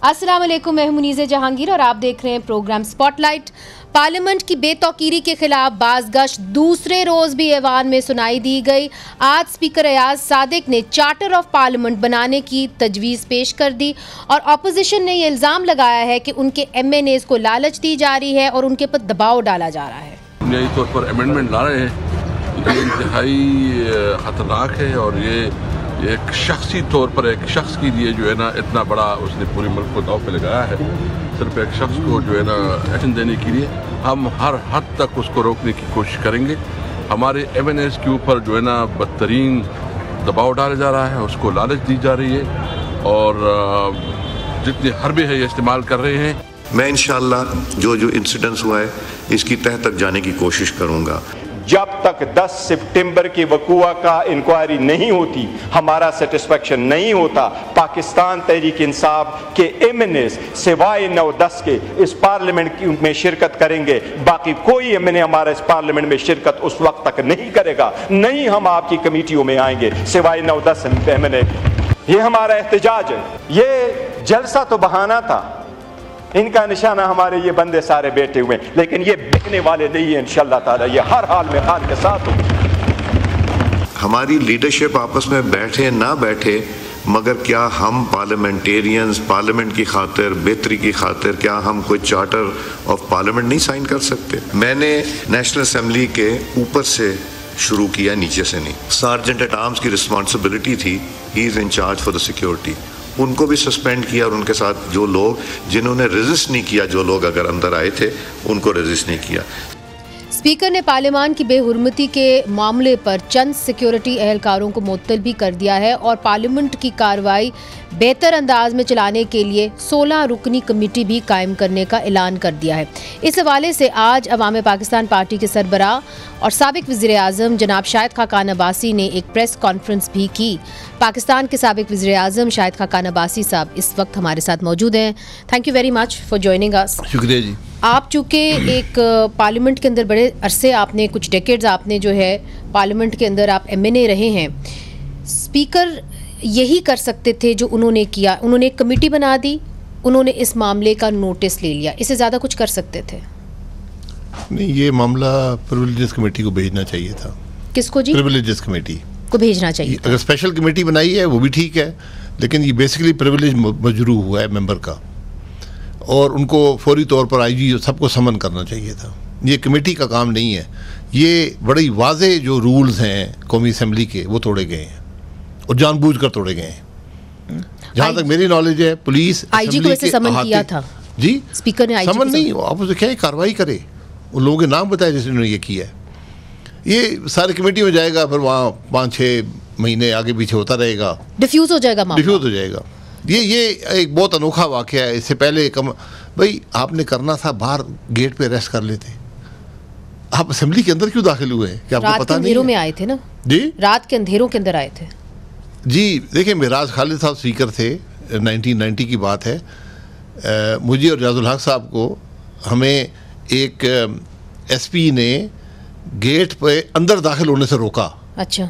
अस्सलाम वालेकुम, मैं हूं मुनीज़े जहांगीर और आप देख रहे हैं प्रोग्राम स्पॉटलाइट। पार्लियामेंट की बेतौकीरी के खिलाफ बाज़गश्त दूसरे रोज़ भी ऐवान में सुनाई दी गई। आज स्पीकर अयाज सादिक ने चार्टर ऑफ पार्लियामेंट बनाने की तजवीज़ पेश कर दी और अपोजिशन ने यह इल्ज़ाम लगाया है कि उनके MNAs को लालच दी जा रही है और उनके पर दबाव डाला जा रहा है। बुनियादी तौर पर अमेंडमेंट ला रहे हैं, ये इंतहाई ख़तरनाक है और ये एक शख्सी तौर पर एक शख्स के लिए जो है ना इतना बड़ा उसने पूरे मुल्क को दाव पे लगाया है। सिर्फ एक शख्स को जो है ना एक्शन देने के लिए हम हर हद तक उसको रोकने की कोशिश करेंगे। हमारे MNAs के ऊपर जो है ना बदतरीन दबाव डाला जा रहा है, उसको लालच दी जा रही है और जितने हरबे है ये इस्तेमाल कर रहे हैं। मैं इंशाअल्लाह जो इंसिडेंट्स हुआ है इसकी तह तक जाने की कोशिश करूँगा। जब तक 10 सितंबर की वक़ुआ का इंक्वायरी नहीं होती, हमारा सेटिस्फेक्शन नहीं होता, पाकिस्तान तहरीक इंसाफ के MNAs सिवाय 9-10 के इस पार्लियामेंट में शिरकत करेंगे। बाकी कोई MNA हमारा इस पार्लियामेंट में शिरकत उस वक्त तक नहीं करेगा। नहीं हम आपकी कमेटियों में आएंगे सिवाय 9-10 MNA। ये हमारा एहतजाज है। ये जलसा तो बहाना था, इनका निशाना हमारे ये बंदे सारे बैठे हुए हैं, लेकिन ये बिकने वाले नहीं है इंशाअल्लाह ताला। ये हर हाल में खान के साथ होगी। हमारी लीडरशिप आपस में बैठे ना बैठे, मगर क्या हम पार्लियामेंटेरियंस पार्लियामेंट की खातिर बेहतरी की खातिर क्या हम कोई चार्टर ऑफ पार्लियामेंट नहीं साइन कर सकते? मैंने नेशनल असेंबली के ऊपर से शुरू किया, नीचे से नहीं। सार्जेंट एट आर्म्स की रिस्पॉन्सिबिलिटी थी, he is in charge for the security. उनको भी सस्पेंड किया और उनके साथ जो लोग जिन्होंने रेजिस्ट नहीं किया, जो लोग अगर अंदर आए थे उनको रेजिस्ट नहीं किया। स्पीकर ने पार्लियामान की बेहुरमती के मामले पर चंद सिक्योरिटी एहलकारों को मुअत्तल भी कर दिया है और पार्लियामेंट की कार्रवाई बेहतर अंदाज में चलाने के लिए 16 रुकनी कमेटी भी कायम करने का ऐलान कर दिया है। इस हवाले से आज अवाम पाकिस्तान पार्टी के सरबराह और साबिक वज़ीर-ए-आज़म जनाब शाहिद खाकान अब्बासी ने एक प्रेस कॉन्फ्रेंस भी की। पाकिस्तान के साबिक वज़ीर-ए-आज़म शाहिद खाकान अब्बासी साहब इस वक्त हमारे साथ मौजूद हैं। Thank you very much for joining us. शुक्रिया जी। आप चूँकि एक पार्लियामेंट के अंदर बड़े अरसे आपने कुछ डेकेड्स आपने जो है पार्लियामेंट के अंदर आप MNA रहे हैं, स्पीकर यही कर सकते थे जो उन्होंने किया। उन्होंने एक कमेटी बना दी, उन्होंने इस मामले का नोटिस ले लिया, इससे ज़्यादा कुछ कर सकते थे? नहीं, ये मामला प्रिविलेजेस कमेटी को भेजना चाहिए था। किसको जी? प्रिविलेजेस कमेटी को भेजना चाहिए। अगर स्पेशल कमेटी बनाई है वो भी ठीक है, लेकिन ये बेसिकली प्रिविलेज मजरू हुआ है मेंबर का और उनको फौरी तौर पर IG सबको समन करना चाहिए था। ये कमेटी का काम नहीं है। ये बड़ी वाज़े जो रूल्स हैं कौमी असम्बली के वो तोड़े गए हैं और जानबूझकर तोड़े गए हैं। जहाँ तक मेरी नॉलेज है पुलिस IG को वैसे समन किया था जी, स्पीकर ने IG समन नहीं, आप उसे क्या कार्रवाई करे, उन लोगों के नाम बताए जिन्होंने ये किया है। ये सारी कमेटी में जाएगा, फिर वहाँ 5-6 महीने आगे पीछे होता रहेगा, डिफ्यूज़ हो जाएगा मामला। डिफ्यूज़ हो जाएगा। ये एक बहुत अनोखा वाक़या है। इससे पहले भाई आपने करना था बाहर गेट पे अरेस्ट कर लेते, आप असेंबली के अंदर क्यों दाखिल हुए? क्या आपको पता नहीं? अंधेरों में आए थे ना जी, रात के अंधेरों के अंदर आए थे जी। देखिए, मिराज खालिद साहब स्पीकर थे, 1990 की बात है। मुझे और जाजुल हक साहब को हमें एक SP ने गेट पे अंदर दाखिल होने से रोका। अच्छा।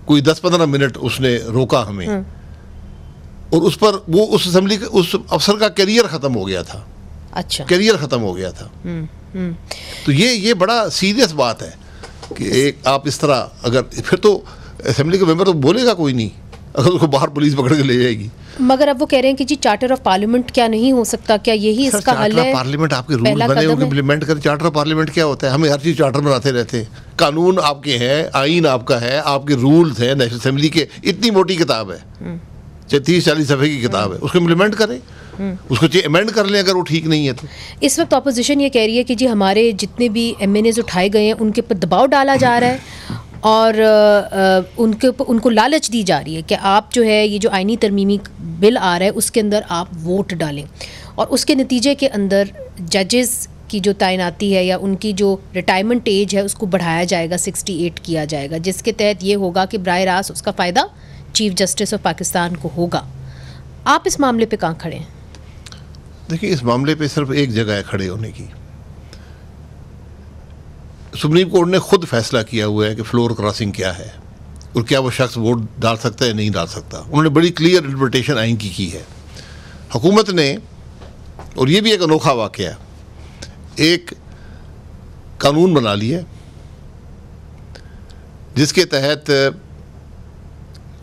कोई 10-15 मिनट उसने रोका हमें और उस पर वो उस असेंबली के उस अफसर का करियर ख़त्म हो गया था। अच्छा। करियर ख़त्म हो गया था। तो ये बड़ा सीरियस बात है कि एक आप इस तरह अगर फिर तो असेंबली का मेंबर तो बोलेगा कोई नहीं अगर उसको बाहर पुलिस पकड़ के ले जाएगी। मगर अब वो कह रहे हैं कि जी चार्टर ऑफ पार्लियामेंट क्या नहीं हो सकता? क्या यही इसका हल है? पार्लियामेंट आपके रूल बने उनको इम्प्लीमेंट करें। चार्टर ऑफ पार्लियामेंट क्या होता है? हमें हर चीज़ चार्टर बनाते रहते हैं। कानून आपके हैं, आइन आपका है, आपके रूल्स हैं नेशनल असेंबली के। इतनी मोटी किताब है, 30-40 सफ़े की किताब है, उसको इम्प्लीमेंट करें, उसको अमेंड कर लें अगर वो ठीक नहीं है तो। इस वक्त अपोजिशन ये कह रही है कि जी हमारे जितने भी MNAs उठाए गए हैं उनके पर दबाव डाला जा रहा है और उनको लालच दी जा रही है कि आप जो है ये जो आइनी तरमीमी बिल आ रहा है उसके अंदर आप वोट डालें और उसके नतीजे के अंदर जजेस की जो तैनाती है या उनकी जो रिटायरमेंट एज है उसको बढ़ाया जाएगा, 68 किया जाएगा, जिसके तहत ये होगा कि बराह रास्त उसका फ़ायदा चीफ जस्टिस ऑफ पाकिस्तान को होगा। आप इस मामले पे कहाँ खड़े हैं? देखिए, इस मामले पे सिर्फ एक जगह है खड़े होने की। सुप्रीम कोर्ट ने खुद फैसला किया हुआ है कि फ्लोर क्रॉसिंग क्या है और क्या वो शख्स वोट डाल सकता है नहीं डाल सकता। उन्होंने बड़ी क्लियर इंटरप्रिटेशन आइन की है। हुकूमत ने और ये भी एक अनोखा वाक़या है, एक कानून बना लिया जिसके तहत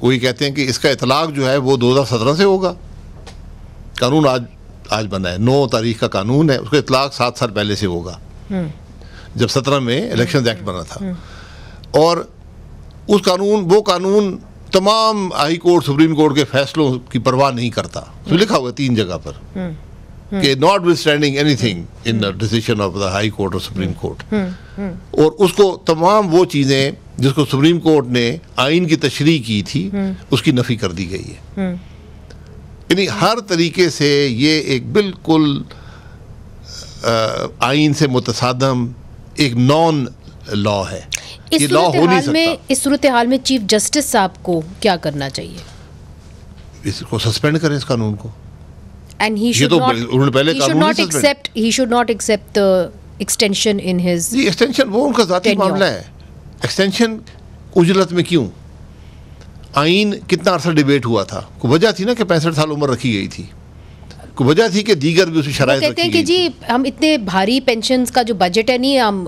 वो ये कहते हैं कि इसका इतलाक़ जो है वो 2017 से होगा। कानून आज बना है, 9 तारीख का कानून है, उसका इतलाक़ 7 साल पहले से होगा जब 17 में इलेक्शन एक्ट बना था। और वो कानून तमाम हाई कोर्ट सुप्रीम कोर्ट के फैसलों की परवाह नहीं करता। तो लिखा हुआ है 3 जगह पर कि not withstanding anything in the decision of the high court और सुप्रीम कोर्ट। और उसको तमाम वो चीज़ें जिसको सुप्रीम कोर्ट ने आइन की तशरीह की थी उसकी नफ़ी कर दी गई है। यानी हर तरीके से ये एक बिल्कुल आइन से मुतसादम एक नॉन लॉ है। ये लॉ हो नहीं सकता। इस सूरत हाल में चीफ जस्टिस साहब को क्या करना चाहिए? इसको सस्पेंड करें इस कानून को। And he should not accept the extension in his. ये एक्सटेंशन वो उनका ज़ाती मामला है। एक्सटेंशन उजलत में क्यों? आइन कितना अरसा डिबेट हुआ था, कोई वजह थी ना कि 65 साल उम्र रखी गई थी, कोई वजह थी कि दीगर भी उसी शराइत कहते हैं कि जी हम इतने भारी पेंशन्स का जो बजट है नहीं हम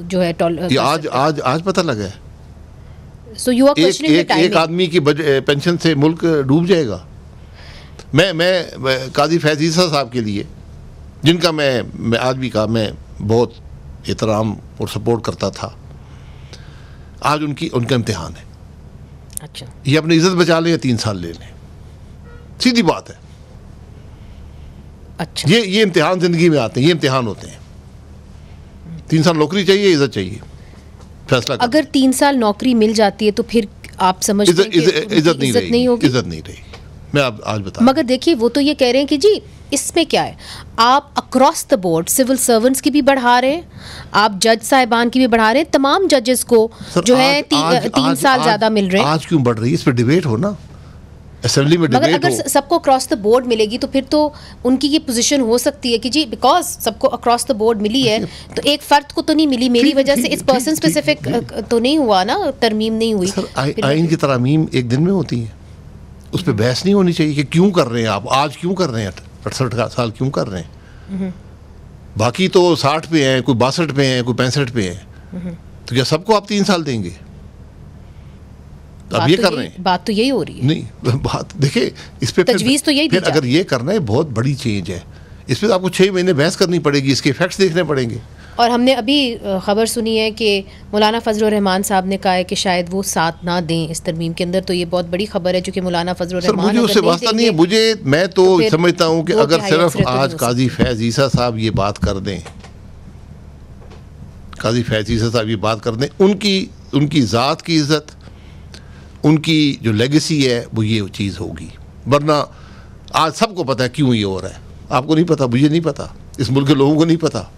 जो है आज पता लगा है। So you are questioning the timing. एक आदमी की पेंशन से मुल्क डूब जाएगा। मैं काजी फैज़ ईसा साहब के लिए, जिनका मैं आज भी कहा मैं बहुत एहतराम और सपोर्ट करता था, आज उनका इम्तिहान है। अच्छा, ये अपनी इज्जत बचा लें या 3 साल ले लें, सीधी बात है। अच्छा, ये इम्तिहान जिंदगी में आते हैं, ये इम्तिहान होते हैं। 3 साल नौकरी चाहिए, इज्जत चाहिए, फैसला अगर 3 साल नौकरी मिल जाती है तो फिर आप समझते हैं कि इज्जत नहीं होगी? इज्जत नहीं रहेगी। मैं आज बता, मगर देखिए वो तो ये कह रहे हैं कि जी इसमें क्या है, आप across the board civil servants की भी बढ़ा रहे हैं, आप जज साहिबान की भी बढ़ा रहे हैं, तमाम जजेस को जो है 3 साल ज्यादा मिल रहे हैं। आज क्यों बढ़ रही है? इस पर डिबेट हो ना, असेंबली में डिबेट हो। मगर अगर सबको अक्रॉस द बोर्ड मिलेगी तो फिर तो उनकी ये पोजीशन हो सकती है कि जी बिकॉज सबको अक्रॉस द बोर्ड मिली है तो एक फर्द को तो नहीं मिली, मेरी वजह से इस पर्सन स्पेसिफिक तो नहीं हुआ ना, तरमीम नहीं हुई। आइन की तरमीम एक दिन में होती है, उस पर बहस नहीं होनी चाहिए कि क्यों कर रहे हैं आप, आज क्यों कर रहे हैं, 68 साल क्यों कर रहे हैं। बाकी तो 60 पे हैं, कोई 62 पे हैं, कोई 65 पे हैं, तो क्या सबको आप 3 साल देंगे? अब ये कर रहे हैं, बात तो यही हो रही है। नहीं, बात देखिए इस पे तजवीज़ तो यही फिर अगर ये करना है बहुत बड़ी चेंज है, इस पर आपको 6 महीने बहस करनी पड़ेगी, इसके इफेक्ट्स देखने पड़ेंगे। और हमने अभी खबर सुनी है कि मौलाना फजलुर रहमान साहब ने कहा है कि शायद वो साथ ना दें इस तरमीम के अंदर, तो ये बहुत बड़ी खबर है क्योंकि मौलाना फजलुर रहमान मुझे उससे वास्ता नहीं है। मैं तो समझता हूँ कि अगर सिर्फ आज काजी फैज़ ईसा साहब ये बात कर दें, काजी फैज़ ईसा साहब ये बात कर दें, उनकी ज़ात की इज़्ज़त, उनकी जो लेगेसी है वो ये चीज़ होगी। वरना आज सबको पता है क्यों ये हो रहा है, आपको नहीं पता, मुझे नहीं पता, इस मुल्क के लोगों को नहीं पता।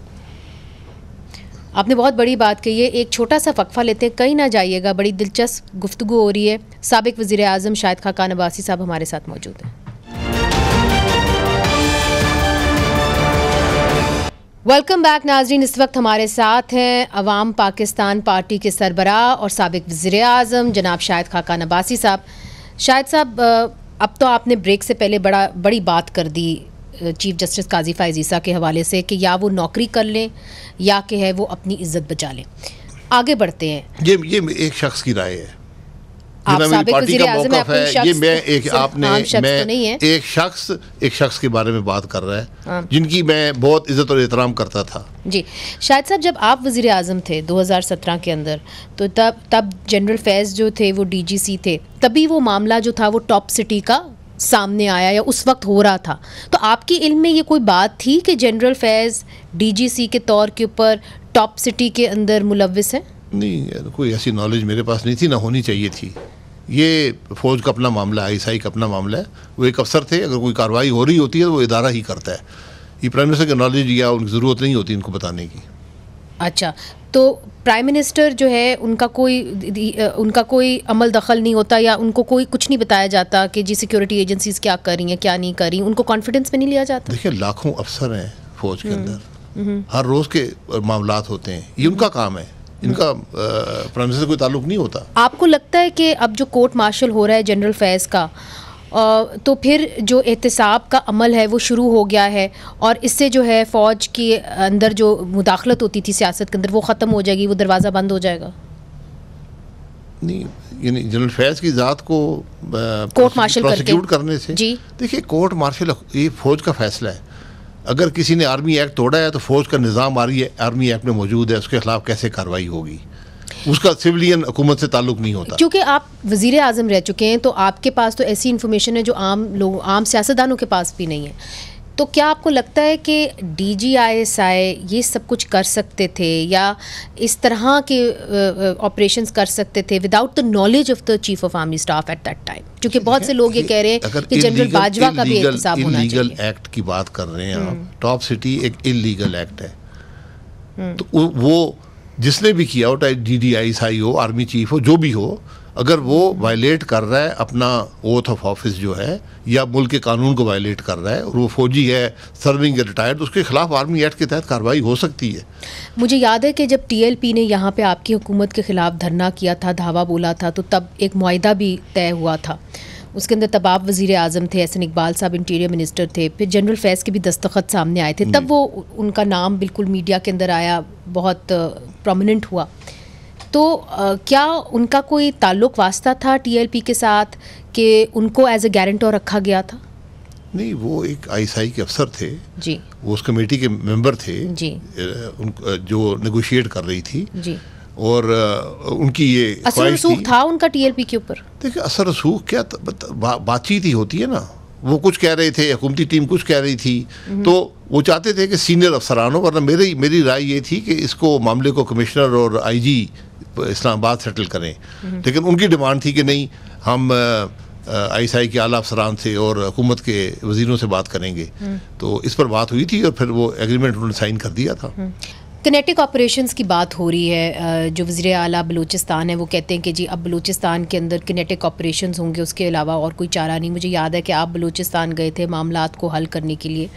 आपने बहुत बड़ी बात कही है। एक छोटा सा वक्फा लेते हैं, कहीं ना जाइएगा, बड़ी दिलचस्प गुफ्तगू हो रही है। साबिक वज़ीर आज़म शाहिद खाकान अब्बासी साहब हमारे साथ मौजूद हैं। वेलकम बैक नाजरीन, इस वक्त हमारे साथ हैं अवाम पाकिस्तान पार्टी के सरबराह और साबिक वज़ीर आज़म जनाब शाहिद खाकान अब्बासी साहब। शाहिद साहब, अब तो आपने ब्रेक से पहले बड़ी बात कर दी चीफ जस्टिस काजी फैज़ ईसा के हवाले से कि या वो नौकरी कर लें या कि है वो अपनी इज्जत बचा लें। आगे बढ़ते हैं। ये एक शख्स की राय है, आप साबिक वज़ीर आज़म हैं, ये मैं एक शख्स के बारे में बात कर रहा है जिनकी मैं बहुत इज्जत और एहतराम करता था। जी शाहिद साहब, जब आप वज़ीर आज़म थे 2017 के अंदर, तो तब जनरल फैज़ जो थे वो DGC थे, तभी वो मामला जो था वो टॉप सिटी का सामने आया या उस वक्त हो रहा था। तो आपकी इल्म में ये कोई बात थी कि जनरल फैज़ DGC के तौर के ऊपर टॉप सिटी के अंदर मुलव्विस है? नहीं, कोई ऐसी नॉलेज मेरे पास नहीं थी, ना होनी चाहिए थी। ये फ़ौज का अपना मामला है, ISI का अपना मामला है। वो एक अफसर थे, अगर कोई कार्रवाई हो रही होती है तो वो इदारा ही करता है। ये प्राइम मिनिस्टर की नॉलेज या उनकी ज़रूरत नहीं होती इनको बताने की। अच्छा, तो प्राइम मिनिस्टर जो है उनका कोई अमल दखल नहीं होता या उनको कोई कुछ नहीं बताया जाता कि जी सिक्योरिटी एजेंसीज क्या कर रही हैं क्या नहीं कर रही, उनको कॉन्फिडेंस में नहीं लिया जाता? देखिए, लाखों अफसर हैं फ़ौज के अंदर, हर रोज़ के मामलात होते हैं, ये उनका काम है, इनका प्राइम मिनिस्टर से कोई ताल्लुक नहीं होता। आपको लगता है कि अब जो कोर्ट मार्शल हो रहा है जनरल फैज़ का, तो फिर जो एहतसाब का अमल है वो शुरू हो गया है और इससे जो है फ़ौज के अंदर जो मुदाखलत होती थी सियासत के अंदर वो ख़त्म हो जाएगी, वो दरवाज़ा बंद हो जाएगा? नहीं, यानी जनरल फैज़ की ज़ात को कोर्ट मार्शल प्रोसिक्यूट करने से, जी देखिए कोर्ट मार्शल ये फ़ौज का फैसला है। अगर किसी ने आर्मी एक्ट तोड़ा है तो फ़ौज का निज़ाम आर्मी एक्ट में मौजूद है, उसके खिलाफ कैसे कार्रवाई होगी, उसका सिविलियन हुकूमत से ताल्लुक नहीं होता। क्योंकि आप वज़ीर आज़म रह चुके हैं तो आपके पास तो ऐसी इन्फॉर्मेशन है जो आम सियासतदानों के पास भी नहीं है। तो क्या आपको लगता है कि DGISI ये सब कुछ कर सकते थे या इस तरह के ऑपरेशंस कर सकते थे without the knowledge of the chief of army staff at that time? क्योंकि बहुत से लोग ये कह रहे हैं कि जनरल बाजवा का भी एहतसाब होना चाहिए। इल्लीगल एक्ट की बात कर रहे हैं आप, टॉप सिटी एक इल्लीगल एक्ट है, तो वो जिसने भी किया हो, चाहे DGISI हो, आर्मी चीफ हो, जो भी हो, अगर वो वायलेट कर रहा है अपना ओथ ऑफ ऑफिस जो है या मुल्क के कानून को वायलेट कर रहा है और वो फौजी है, सर्विंग है, रिटायर्ड, तो उसके खिलाफ आर्मी एक्ट के तहत कार्रवाई हो सकती है। मुझे याद है कि जब TLP ने यहाँ पे आपकी हुकूमत के खिलाफ धरना किया था, धावा बोला था, तो तब एक मुआहिदा भी तय हुआ था। उसके अंदर तब आप वज़ीर आज़म थे, एहसन इकबाल साहब इंटीरियर मिनिस्टर थे, फिर जनरल फैज़ के भी दस्तखत सामने आए थे, तब वो उनका नाम बिल्कुल मीडिया के अंदर आया, बहुत प्रोमिनेंट हुआ। तो क्या उनका कोई ताल्लुक वास्ता था TLP के साथ कि उनको एज ए गारंटर रखा गया था? नहीं, वो एक ISI के अफसर थे जी, वो उस कमेटी के मेंबर थे जी, जो नेगोशिएट कर रही थी जी, और उनकी ये असर रसूख था उनका TLP के ऊपर। देखिए असर रसूख क्या, बातचीत ही होती है ना, वो कुछ कह रहे थे, हुकूमती टीम कुछ कह रही थी, तो वो चाहते थे कि सीनियर अफसरान हो, वरना मेरी राय ये थी कि इसको मामले को कमिश्नर और IG इस्लामाबाद सेटल करें, लेकिन उनकी डिमांड थी कि नहीं, हम ISI के आला अफसरान से और हुकूमत के वजीरों से बात करेंगे। तो इस पर बात हुई थी और फिर वो एग्रीमेंट उन्होंने साइन कर दिया था। किनेटिक ऑपरेशंस की बात हो रही है, जो वज़ीर आला बलूचिस्तान है वो कहते हैं कि जी अब बलूचिस्तान के अंदर किनेटिक ऑपरेशंस होंगे, उसके अलावा और कोई चारा नहीं। मुझे याद है कि आप बलूचिस्तान गए थे मामलात को हल करने के लिए,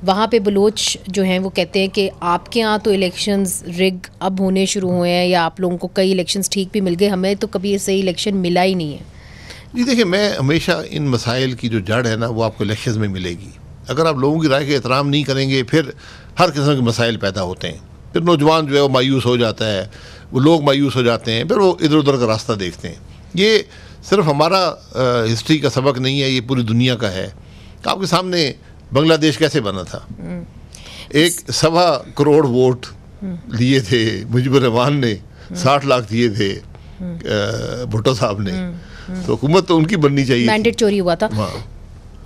वहाँ पे बलोच जो हैं वो कहते हैं कि आपके यहाँ तो इलेक्शंस रिग अब होने शुरू हुए हैं या आप लोगों को कई इलेक्शंस ठीक भी मिल गए, हमें तो कभी सही इलेक्शन मिला ही नहीं है। जी देखिए, मैं हमेशा इन मसाइल की जो जड़ है ना वो आपको इलेक्शंस में मिलेगी। अगर आप लोगों की राय का एहतराम नहीं करेंगे फिर हर किस्म के मसाइल पैदा होते हैं, फिर नौजवान जो है वो मायूस हो जाता है, वो लोग मायूस हो जाते हैं, फिर वो इधर उधर का रास्ता देखते हैं। ये सिर्फ हमारा हिस्ट्री का सबक नहीं है, ये पूरी दुनिया का है। आपके सामने बांग्लादेश कैसे बना था, 1.25 करोड़ वोट लिए थे मुजीबुर रहमान ने, 60 लाख दिए थे भुट्टो साहब ने, तो हुकूमत तो उनकी बननी चाहिए, मैंडेट चोरी हुआ था।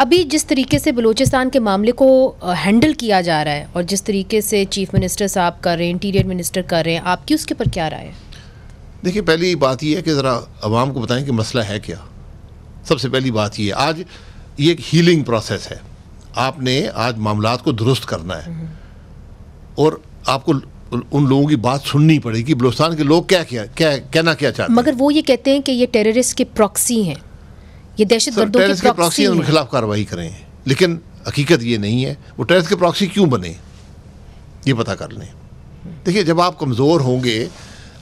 अभी जिस तरीके से बलूचिस्तान के मामले को हैंडल किया जा रहा है और जिस तरीके से चीफ मिनिस्टर साहब कर रहे हैं, इंटीरियर मिनिस्टर कर रहे हैं, आपकी उसके पर क्या राय है? देखिए, पहली बात यह है कि ज़रा अवाम को बताएं कि मसला है क्या। सबसे पहली बात ये है, आज ये एक हीलिंग प्रोसेस है, आपने आज मामलात को दुरुस्त करना है और आपको उन लोगों की बात सुननी पड़ेगी, बलूचिस्तान के लोग क्या कहना क्या चाहते हैं। मगर वो ये कहते हैं कि ये टेररिस्ट के प्रॉक्सी हैं, ये दहशतगर्दों के प्रॉक्सी हैं, उनके खिलाफ कार्रवाई करें, लेकिन हकीकत ये नहीं है। वो टेररिस्ट के प्रॉक्सी क्यों बने ये पता कर लें। देखिए, जब आप कमज़ोर होंगे,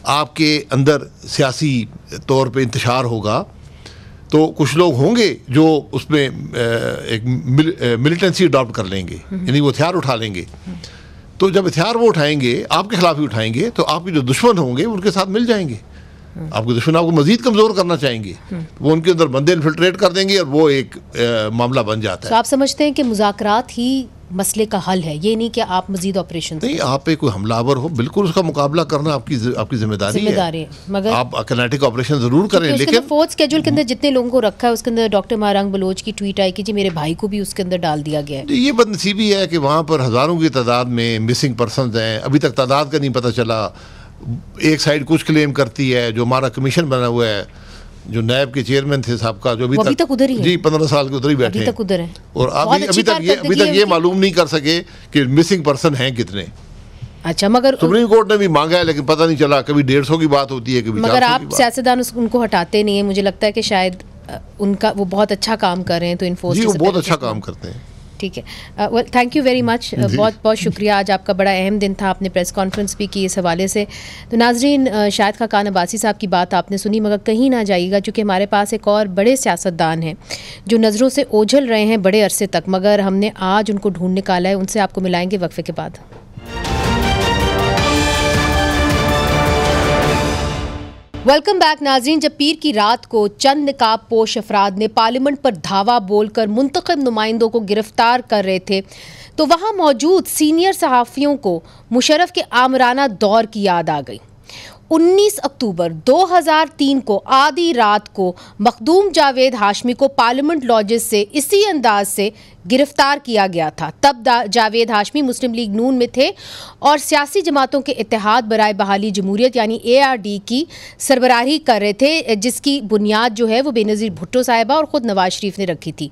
आपके अंदर सियासी तौर पे इंतशार होगा, तो कुछ लोग होंगे जो उसमें एक मिलिटेंसी अडॉप्ट कर लेंगे, यानी वो हथियार उठा लेंगे। तो जब हथियार वो उठाएंगे, आपके खिलाफ ही उठाएंगे, तो आपके जो दुश्मन होंगे उनके साथ मिल जाएंगे। आपके दुश्मन आपको मजीद कमज़ोर करना चाहेंगे, वो उनके अंदर बंदे इन्फिल्ट्रेट कर देंगे और वो एक मामला बन जाता है। तो आप समझते हैं कि मुज़ाकरात ही मसले का हल है, ये नहीं कि आप मजीद ऑपरेशन नहीं, आप पे कोई हमलावर हो, बिल्कुल उसका मुकाबला करना आपकी जिम्मेदारी है, मगर आप किनेटिक ऑपरेशन जरूर करें। लेकिन फोर्थ स्केड्यूल के अंदर जितने लोगों को रखा है उसके अंदर डॉक्टर मारंग बलोच की ट्वीट आई कि जी मेरे भाई को भी उसके अंदर डाल दिया गया है। ये बदनसीबी है कि वहाँ पर हज़ारों की तादाद में मिसिंग पर्सन हैं, अभी तक तादाद का नहीं पता चला। एक साइड कुछ क्लेम करती है, जो हमारा कमीशन बना हुआ है, जो नैब के चेयरमैन थे साहब का, जो अभी तक उधर ही है, जी 15 साल के उधर ही बैठे हैं, उधर है, और अभी तक ये मालूम नहीं कर सके कि मिसिंग पर्सन हैं कितने। अच्छा, मगर सुप्रीम कोर्ट ने भी मांगा है लेकिन पता नहीं चला, कभी 150 की बात होती है, कभी मगर आप सियासतदान उनको हटाते नहीं है। मुझे लगता है कि शायद उनका वो बहुत अच्छा काम कर रहे हैं, तो इन्फोर्स जी वो बहुत अच्छा काम करते हैं। ठीक है। Well, thank you very much, बहुत बहुत शुक्रिया। आज आपका बड़ा अहम दिन था, आपने प्रेस कॉन्फ्रेंस भी की इस हवाले से। तो नाजरीन, शाहिद खाकान अब्बासी साहब की बात आपने सुनी, मगर कहीं ना जाइएगा क्योंकि हमारे पास एक और बड़े सियासतदान हैं जो नज़रों से ओझल रहे हैं बड़े अरसे तक, मगर हमने आज उनको ढूंढ निकाला है। उनसे आपको मिलाएंगे वक्फे के बाद। वेलकम बैक नाजरीन। जब पीर की रात को चंद नकाब पोश अफराद ने पार्लियामेंट पर धावा बोलकर मुंतखब नुमाइंदों को गिरफ्तार कर रहे थे तो वहां मौजूद सीनियर सहाफ़ियों को मुशर्रफ के आमराना दौर की याद आ गई। 19 अक्टूबर 2003 को आधी रात को मखदूम जावेद हाशमी को पार्लियामेंट लॉजेस से इसी अंदाज से गिरफ्तार किया गया था। तब जावेद हाशमी मुस्लिम लीग नून में थे और सियासी जमातों के इत्तेहाद बराए बहाली जमहूरियत यानी ARD की सरबराही कर रहे थे, जिसकी बुनियाद जो है वो बेनज़ीर भुट्टो साहिबा और ख़ुद नवाज शरीफ ने रखी थी।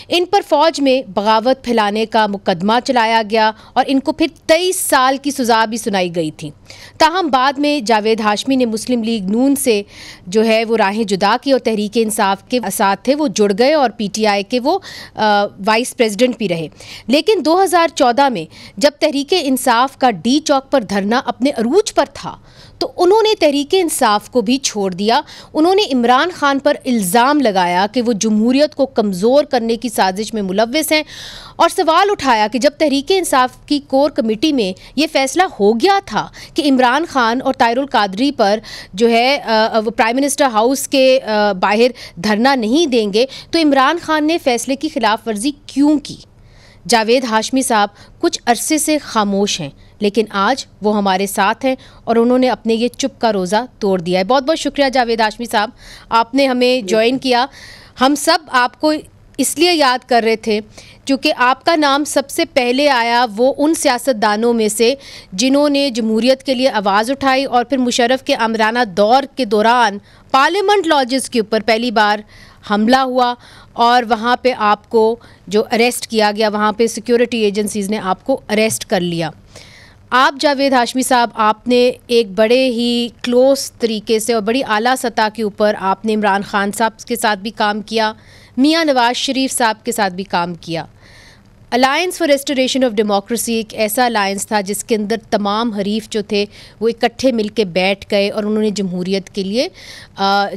इन पर फ़ौज में बगावत फैलाने का मुकदमा चलाया गया और इनको फिर 23 साल की सज़ा भी सुनाई गई थी। ताहम बाद में जावेद हाशमी ने मुस्लिम लीग नून से जो है वो राहें जुदा की और तहरीक इंसाफ के साथ थे वो जुड़ गए और PTI के वो वाइस प्रेसिडेंट भी रहे। लेकिन 2014 में जब तहरीक इंसाफ का D चौक पर धरना अपने अरूज पर था तो उन्होंने तहरीक इंसाफ को भी छोड़ दिया। उन्होंने इमरान खान पर इल्ज़ाम लगाया कि वो जमहूरियत को कमज़ोर करने की साजिश में मुलव्विस हैं और सवाल उठाया कि जब तहरीक इंसाफ की कोर कमेटी में ये फैसला हो गया था कि इमरान खान और ताहिरुल कादरी पर जो है वो प्राइम मिनिस्टर हाउस के बाहर धरना नहीं देंगे तो इमरान खान ने फैसले की खिलाफ वर्जी क्यों की। जावेद हाशमी साहब कुछ अरसे से खामोश हैं, लेकिन आज वो हमारे साथ हैं और उन्होंने अपने ये चुप का रोज़ा तोड़ दिया है। बहुत बहुत शुक्रिया जावेद हाशमी साहब, आपने हमें ज्वाइन किया। हम सब आपको इसलिए याद कर रहे थे क्योंकि आपका नाम सबसे पहले आया वो उन सियासतदानों में से जिन्होंने जमहूरियत के लिए आवाज़ उठाई और फिर मुशर्रफ के आमराना दौर के दौरान पार्लियामेंट लॉजेस के ऊपर पहली बार हमला हुआ और वहाँ पे आपको जो अरेस्ट किया गया, वहाँ पे सिक्योरिटी एजेंसीज़ ने आपको अरेस्ट कर लिया। आप जावेद हाशमी साहब, आपने एक बड़े ही क्लोज़ तरीके से और बड़ी आला सतह के ऊपर आपने इमरान खान साहब के साथ भी काम किया, मियाँ नवाज शरीफ साहब के साथ भी काम किया। Alliance for restoration of democracy एक ऐसा अलायंस था जिसके अंदर तमाम हरीफ जो थे वो इकट्ठे मिलके बैठ गए और उन्होंने जमहूरियत के लिए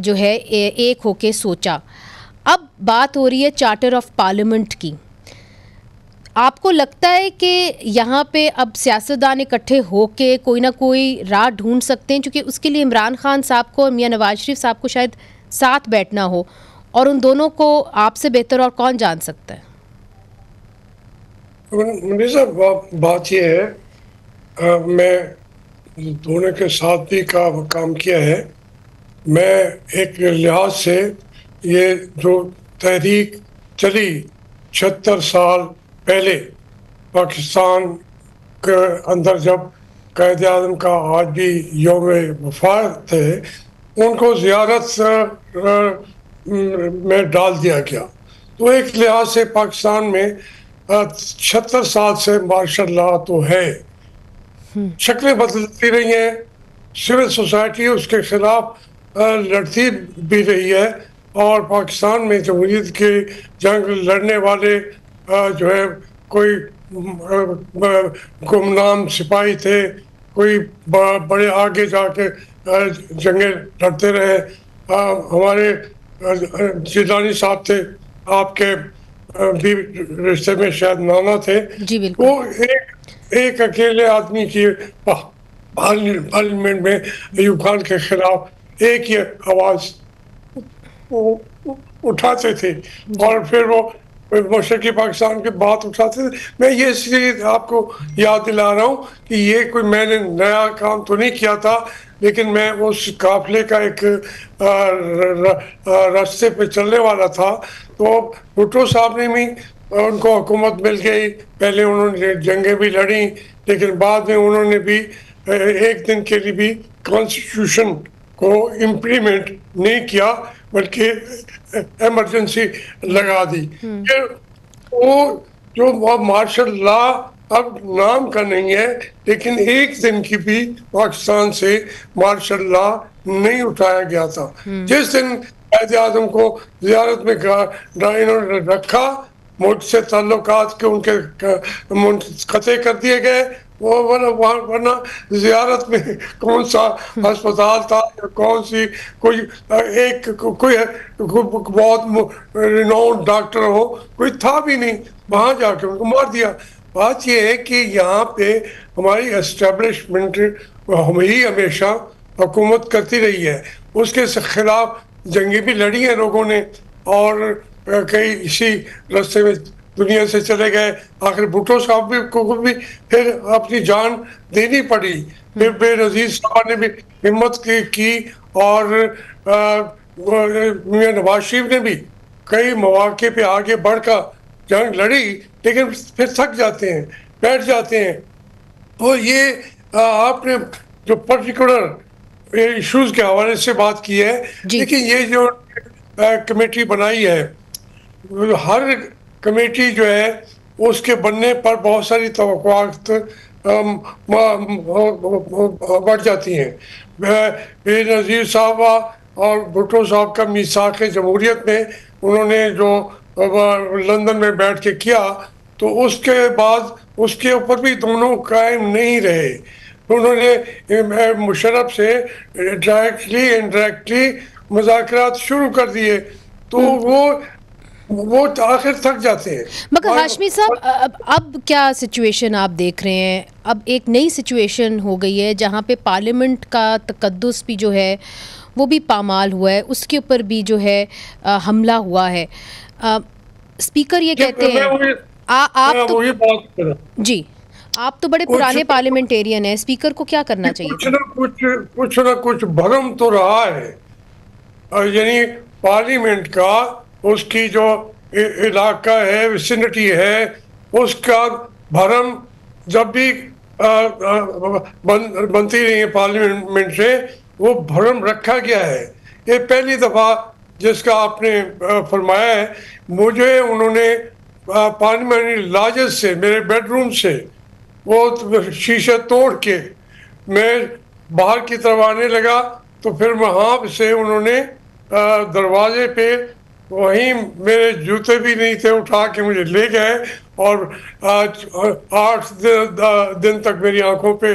जो है एक होके सोचा। अब बात हो रही है चार्टर ऑफ पार्लियामेंट की। आपको लगता है कि यहाँ पे अब सियासतदान इकट्ठे होके कोई ना कोई राह ढूंढ सकते हैं, क्योंकि उसके लिए इमरान खान साहब को और मियाँ नवाज शरीफ साहब को शायद साथ बैठना हो, और उन दोनों को आपसे बेहतर और कौन जान सकता है? बात यह है, मैं दोनों के साथ भी काम किया है। मैं एक लिहाज से ये जो तहरीक चली 76 साल पहले पाकिस्तान के अंदर, जब कायद आज़म का आज भी यौम वफात थे, उनको ज़ियारत में डाल दिया गया। तो एक लिहाज से पाकिस्तान में 76 साल से मार्शल लॉ तो है, शक्लें बदलती रही हैं, सिविल सोसाइटी उसके खिलाफ लड़ती भी रही है, और पाकिस्तान में जमहूरियत के जंग लड़ने वाले जो है कोई गुमनाम सिपाही थे, कोई बड़े आगे जाके जंगें लड़ते रहे। हमारे जिलानी साहब थे, आपके भी रिश्ते में शायद नाना थे जी, बिल्कुल। वो एक अकेले आदमी की पार्लियामेंट में अयूब खान के खिलाफ एक ही आवाज़ उठाते थे और फिर वो मशरक़ी पाकिस्तान की बात उठाते थे। मैं ये इसलिए आपको याद दिला रहा हूँ कि ये कोई मैंने नया काम तो नहीं किया था, लेकिन मैं उस काफिले का एक रास्ते पे चलने वाला था। तो भुट्टो साहब ने भी, उनको हुकूमत मिल गई, पहले उन्होंने जंगें भी लड़ी, लेकिन बाद में उन्होंने भी एक दिन के लिए भी कॉन्स्टिट्यूशन को इम्प्लीमेंट नहीं किया, बल्कि इमरजेंसी लगा दी। फिर वो जो मार्शल लॉ अब नाम का नहीं है, लेकिन एक दिन की भी पाकिस्तान से मार्शल लॉ नहीं उठाया गया था। जिस दिन कायद आज़म को ज़ियारत में इन्होंने रखा, मुल्क से ताल्लुकात के उनके मुनक़ते कर दिए गए। वो वरना ज़ियारत में कौन सा अस्पताल था, कौन सी कोई कोई बहुत रिनाउंड डॉक्टर हो, कोई था भी नहीं, वहाँ जाके उनको मार दिया। बात यह है कि यहाँ पे हमारी एस्टेब्लिशमेंट हम ही हमेशा हुकूमत करती रही है, उसके खिलाफ जंगी भी लड़ी है लोगों ने, और कई इसी रास्ते में दुनिया से चले गए। आखिर भुट्टो साहब को भी फिर अपनी जान देनी पड़ी, फिर बेनज़ीर साहब ने भी हिम्मत की और मियां नवाज शरीफ ने भी कई मौके पे आगे बढ़कर जंग लड़ी, लेकिन फिर थक जाते हैं, बैठ जाते हैं। तो ये आपने जो पर्टिकुलर इश्यूज के हवाले से बात की है, लेकिन ये जो कमेटी बनाई है, हर कमेटी जो है उसके बनने पर बहुत सारी तवक्कुआत बढ़ जाती हैं। बेनज़ीर साहब और भुट्टो साहब का मीसाक जमहूरियत में उन्होंने जो लंदन में बैठ के किया, तो उसके बाद उसके ऊपर भी दोनों कायम नहीं रहे। उन्होंने मुशर्रफ से डायरेक्टली इनडायरेक्टली मुज़ाकरात शुरू कर दिए, तो वो आखिर थक जाते हैं। मगर हाशमी साहब, अब क्या सिचुएशन आप देख रहे हैं? अब एक नई सिचुएशन हो गई है जहाँ पे पार्लियामेंट का तकद्दुस भी जो है वो भी पामाल हुआ है, उसके ऊपर भी जो है हमला हुआ है। स्पीकर ये कहते हैं आप तो जी, आप तो बड़े पुराने पार्लियामेंटेरियन हैं, स्पीकर को क्या करना चाहिए? कुछ ना कुछ भरम तो रहा है, यानी पार्लियामेंट का उसकी जो इलाका है, विसिनिटी है, उसका भरम जब भी बनती रही है पार्लियामेंट से, वो भरम रखा गया है। ये पहली दफ़ा जिसका आपने फरमाया है। मुझे उन्होंने पार्लियामेंट्री लॉजेस से, मेरे बेडरूम से वो शीशे तोड़ के मैं बाहर की तरफ आने लगा, तो फिर वहाँ से उन्होंने दरवाजे पे वहीं मेरे जूते भी नहीं थे, उठा के मुझे ले गए और 8 दिन तक मेरी आंखों पे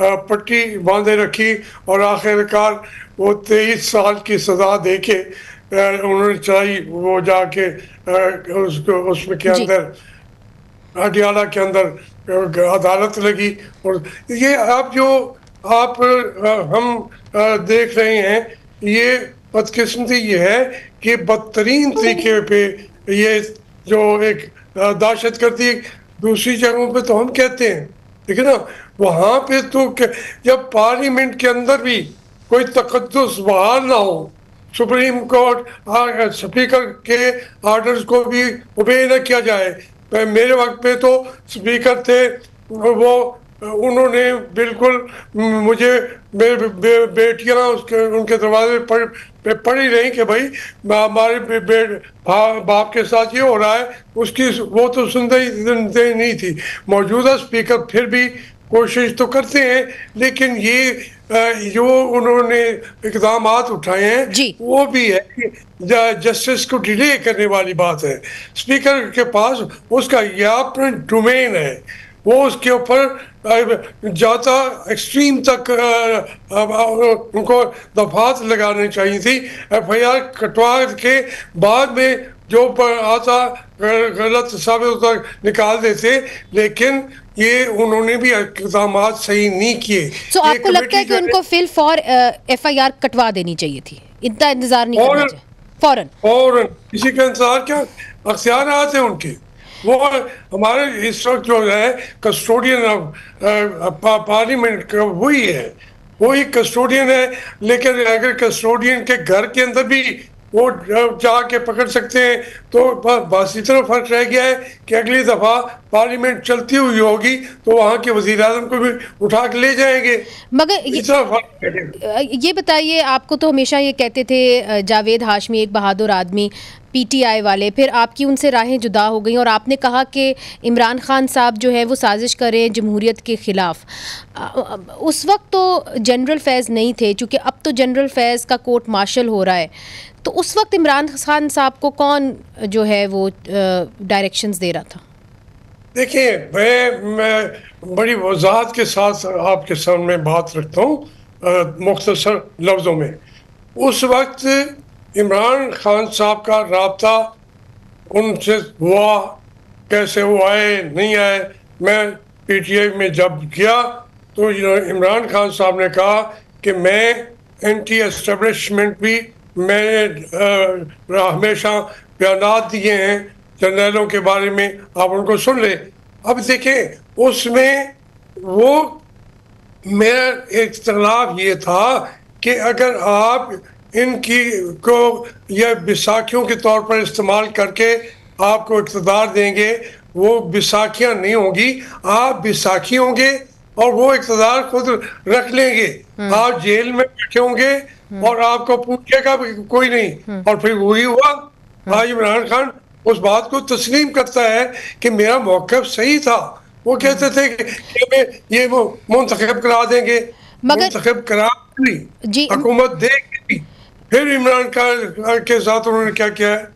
पट्टी बांधे रखी, और आखिरकार वो 23 साल की सज़ा दे के उन्होंने चलाई। वो जाके उसको उसमें के अंदर अडियाला के अंदर अदालत लगी। और ये आप हम देख रहे हैं, ये बदकिस्मती ये है कि बदतरीन तरीके पे ये जो एक दहशतगर्दी दूसरी जगहों पे तो हम कहते हैं, ठीक है ना, वहाँ पे तो जब पार्लियामेंट के अंदर भी कोई तकद्दुस बहाल ना हो, सुप्रीम कोर्ट स्पीकर के आर्डर्स को भी ओबे न किया जाए। मेरे वक्त पे तो स्पीकर थे, वो उन्होंने बिल्कुल मुझे बेटियां उनके दरवाजे पे पड़ी रही कि भाई हमारे बाप के साथ ये हो रहा है, उसकी वो तो सुनते नहीं थी। मौजूदा स्पीकर फिर भी कोशिश तो करते हैं, लेकिन ये जो उन्होंने इक़दाम उठाए हैं वो भी है कि जस्टिस को डिले करने वाली बात है। स्पीकर के पास उसका यह अपना डोमेन है, वो उसके ऊपर जाता एक्सट्रीम तक उनको दफात लगानी चाहिए थी। FIR कटवा के बाद में जो आता गलत साबित होता निकाल देते, लेकिन ये उन्होंने भी इक़दाम सही नहीं किए। तो आपको लगता है कि उनको फिल फॉर FIR कटवा देनी चाहिए थी, इतना इंतजार नहीं करना चाहिए? फौरन किसी का इंतजार क्या, अख्तियार आते हैं उनके। वो हमारे इस वक्त जो है कस्टोडियन ऑफ पार्लियामेंट का वही है, वही कस्टोडियन है। लेकिन अगर कस्टोडियन के घर के अंदर भी वो जाके पकड़ सकते हैं, तो बस इतना फर्क रह गया है कि अगली दफ़ा पार्लियामेंट चलती हुई होगी तो वहाँ के वज़ीर आज़म को भी उठा के ले जाएंगे। मगर ये बताइए, आपको तो हमेशा ये कहते थे जावेद हाशमी एक बहादुर आदमी, PTI वाले, फिर आपकी उनसे राहें जुदा हो गई और आपने कहा कि इमरान खान साहब जो है वो साजिश करें जमहूरियत के ख़िलाफ़। उस वक्त तो जनरल फैज़ नहीं थे, चूँकि अब तो जनरल फैज़ का कोर्ट मार्शल हो रहा है, तो उस वक्त इमरान खान साहब को कौन जो है वो डायरेक्शंस दे रहा था? देखिए, मैं बड़ी वजाहत के साथ आपके सामने बात रखता हूँ मुख्तसर लफ्ज़ों में। उस वक्त इमरान खान साहब का राब्ता उनसे हुआ, कैसे वो आए नहीं आए। मैं पीटीआई में जब गया तो इमरान खान साहब ने कहा कि मैं एंटी एस्टेब्लिशमेंट भी मैंने हमेशा बयानात दिए हैं जर्नलों के बारे में, आप उनको सुन ले। अब देखें, उसमें वो मेरा इख्तलाफ ये था कि अगर आप इनकी को यह बैसाखियों के तौर पर इस्तेमाल करके आपको इक़्तिदार देंगे, वो बैसाखियाँ नहीं होंगी, आप बैसाखी होंगे और वो इक़्तिदार खुद रख लेंगे। आप जेल में बैठे होंगे और आपको पूछेगा कोई नहीं। और फिर वही हुआ। आज इमरान खान उस बात को तस्लीम करता है कि मेरा मौक़िफ़ सही था। वो कहते थे कि मैं ये वो मुंतखब करा देंगे, मुंतखब करा दी, हुकूमत देगी। फिर इमरान खान के साथ उन्होंने क्या किया है?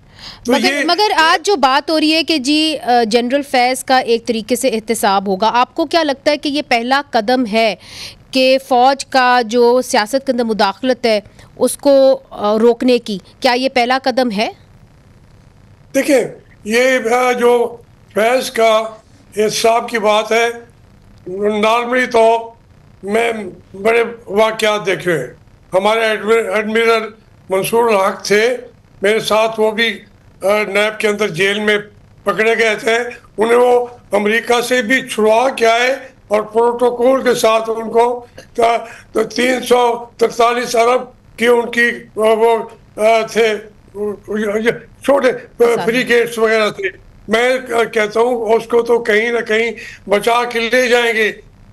तो मगर आज जो बात हो रही है कि जी जनरल फैज़ का एक तरीके से एहतसाब होगा, आपको क्या लगता है कि ये पहला कदम है कि फ़ौज का जो सियासत के अंदर मुदाखलत है उसको रोकने की, क्या ये पहला कदम है? देखिए, ये जो फैज़ का एहतसाब की बात है, नॉर्मली तो मैं बड़े वाक़यात देखे हैं। हमारे एडमिरल मंसूर हक थे मेरे साथ, वो भी नैब के अंदर जेल में पकड़े गए थे। उन्हें वो अमेरिका से भी छुड़वा के आए और प्रोटोकॉल के साथ उनको तो 343 अरब की उनकी वो थे छोटे ब्रिगेड्स वगैरह थे। मैं कहता हूँ उसको तो कहीं ना कहीं बचा के ले जाएंगे,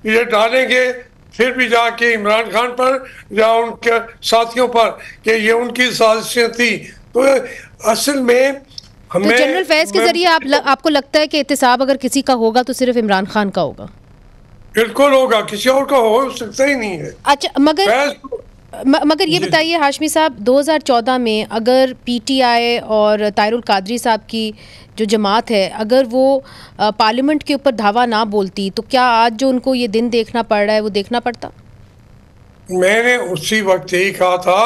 ये डालेंगे फिर भी जाके इमरान खान पर या उनके साथियों पर कि ये उनकी साजिशें थी। तो असल में हमें तो जनरल फैज़ के जरिए आपको लगता है कि एहतसाब अगर किसी का होगा तो सिर्फ इमरान खान का होगा? बिल्कुल होगा, किसी और का हो सकता ही नहीं है। अच्छा, मगर ये बताइए हाशमी साहब, 2014 में अगर पीटीआई और ताहिरुल कादरी साहब की जो जमात है, अगर वो पार्लियामेंट के ऊपर धावा ना बोलती तो क्या आज जो उनको ये दिन देखना पड़ रहा है वो देखना पड़ता? मैंने उसी वक्त यही कहा था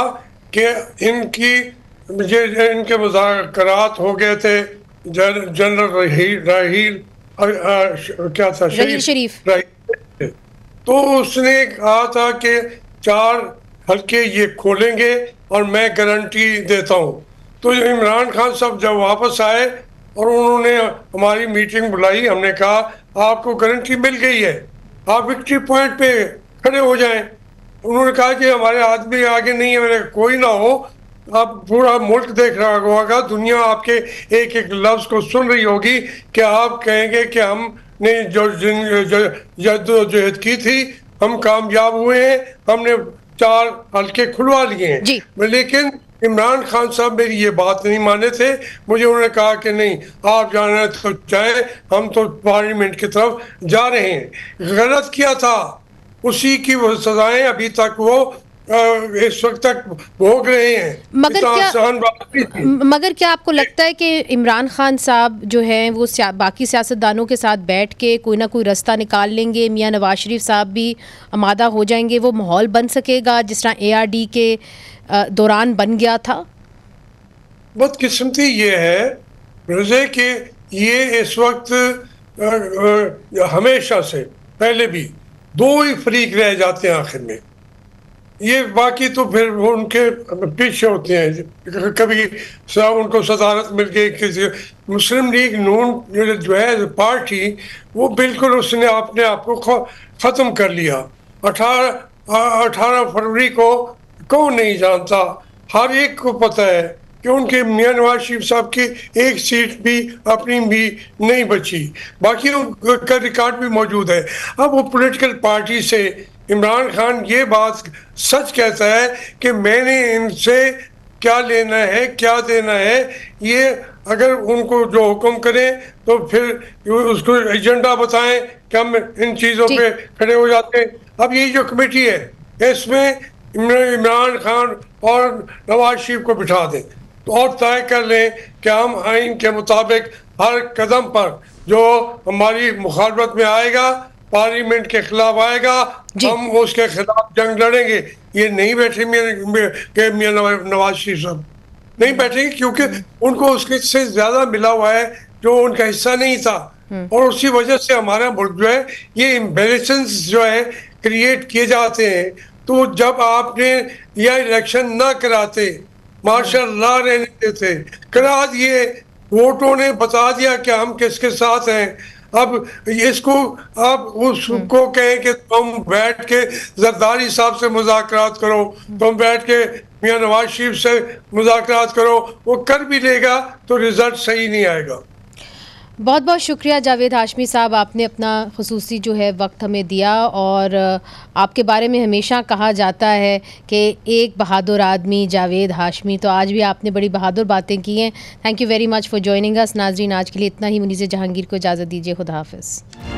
कि इनके मुज़ाकरात हो गए थे जनरल रहील क्या था, शरीफ। तो उसने कहा था कि 4 हल्के ये खोलेंगे और मैं गारंटी देता हूँ। तो इमरान खान साहब जब वापस आए और उन्होंने हमारी मीटिंग बुलाई, हमने कहा आपको गारंटी मिल गई है, आप विक्ट्री पॉइंट पे खड़े हो जाएं। उन्होंने कहा कि हमारे आदमी आगे नहीं है। मैंने कोई ना हो, आप पूरा मुल्क देख रहा होगा, दुनिया आपके एक एक लफ्ज़ को सुन रही होगी कि आप कहेंगे कि हमने जो जद्दोजहद की थी हम कामयाब हुए हैं, हमने 4 हल्के खुलवा लिए हैं। लेकिन इमरान खान साहब मेरी ये बात नहीं माने थे। मुझे उन्होंने कहा कि नहीं, आप जाना तो चाहे, हम तो पार्लियामेंट की तरफ जा रहे हैं। गलत किया था, उसी की वो सजाएं अभी तक वो इस वक्त तक भोग रहे हैं। मगर क्या आपको लगता है कि इमरान खान साहब जो हैं वो बाकी सियासतदानों के साथ बैठ के कोई ना कोई रास्ता निकाल लेंगे? मियां नवाज शरीफ साहब भी आमादा हो जाएंगे, वो माहौल बन सकेगा जिस तरह ARD के दौरान बन गया था? बदकिस्मती ये है रोज़े कि ये इस वक्त हमेशा से पहले भी 2 ही फरीक रह जाते हैं आखिर में। ये बाकी तो फिर वो उनके पीछे होते हैं। कभी उनको सदारत मिल गई, किसी मुस्लिम लीग नून जो है पार्टी, वो बिल्कुल उसने अपने आप को ख़त्म कर लिया। 18 फरवरी को कौन नहीं जानता, हर एक को पता है कि उनके मियां नवाज शरीफ साहब की एक सीट भी अपनी भी नहीं बची, बाकी का रिकॉर्ड भी मौजूद है। अब वो पॉलिटिकल पार्टी से इमरान खान ये बात सच कहता है कि मैंने इनसे क्या लेना है क्या देना है, ये अगर उनको जो हुक्म करें तो फिर उसको एजेंडा बताएं कि हम इन चीज़ों पे खड़े हो जाते हैं। अब ये जो कमेटी है इसमें इमरान खान और नवाज शरीफ को बिठा दें और तय कर लें कि हम आइन के मुताबिक हर कदम पर जो हमारी मुखालफत में आएगा, पार्लियामेंट के खिलाफ आएगा, हम उसके खिलाफ जंग लड़ेंगे। ये नहीं बैठे मियां नवाज शरीफ साहब नहीं बैठेंगे, क्योंकि उनको उससे ज्यादा मिला हुआ है जो उनका हिस्सा नहीं था, और उसी वजह से हमारा मुल्क जो है ये इम्बेलेंस जो है क्रिएट किए जाते हैं। तो जब आपने यह इलेक्शन ना कराते, मार्शल लॉ रहने देते, करा दिए, वोटों ने बता दिया कि हम किसके साथ हैं, अब इसको आप उसको कहें कि तुम बैठ के जरदारी साहब से मुज़ाकरात करो, तुम बैठ के मियां नवाज शरीफ से मुज़ाकरात करो, वो कर भी लेगा तो रिजल्ट सही नहीं आएगा। बहुत बहुत शुक्रिया जावेद हाशमी साहब, आपने अपना खुसूसी जो है वक्त हमें दिया, और आपके बारे में हमेशा कहा जाता है कि एक बहादुर आदमी जावेद हाशमी, तो आज भी आपने बड़ी बहादुर बातें की हैं। Thank you very much for joining us. नाजरीन, आज के लिए इतना ही। मुनीज़ जहांगीर को इजाज़त दीजिए। खुदा हाफ़िज़।